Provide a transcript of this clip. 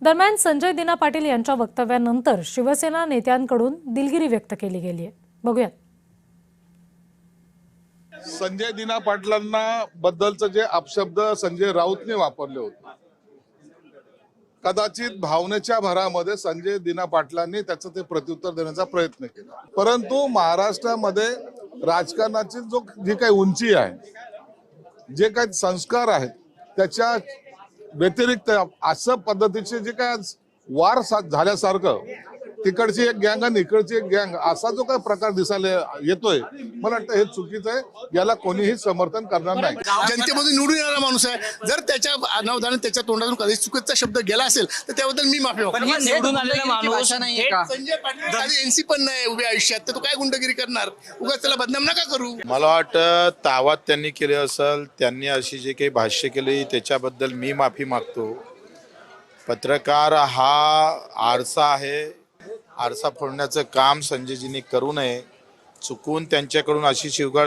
दरम्यान संजय दिना पाटील यांच्या वक्तव्यानंतर शिवसेना नेत्यांकडून दिलगिरी व्यक्त केली गेली आहे. बघूयात. संजय दिना पाटलांना बद्दलचं जे अपशब्द संजय राऊतने वापरले होते, कदाचित भावनेच्या भरामध्ये संजय दिना पाटलांनी त्याचं ते प्रत्युत्तर देण्याचा प्रयत्न केला. परंतु महाराष्ट्रामध्ये राजकारणाची जी काही उंची आहे, जे काही संस्कार आहेत, त्याच्या व्यतिरिक्त असं पद्धतीचे जे काय वार झाल्यासारखं तिकडची एक गँग आणि इकडची एक गँग असा जो काही प्रकार दिसायला येतोय, मला वाटतं हे चुकीचं आहे. याला कोणीही समर्थन करणार नाही. जनतेमधून निवडून येणारा माणूस आहे. जर त्याच्या अनावधानाने त्याच्या तोंडातून कधी चुकीचा शब्द गेला असेल तर त्याबद्दल मी माफी मागतो. निवडून आलेला माणूस नाही का? संजय पाटील आधी एनसी पण नाही उभ्या आयुष्यात, तर तो काय गुंडगिरी करणार? उगाच त्याला बदनाम नका करू. मला वाटतं तावात त्यांनी केले असेल, त्यांनी अशी जे काही भाष्य केली त्याच्याबद्दल मी माफी मागतो. पत्रकार हा आरसा आहे, आरसा फोडण्याचं काम संजयजींनी करू नये. चुकून त्यांच्याकडून अशी शिवगाळ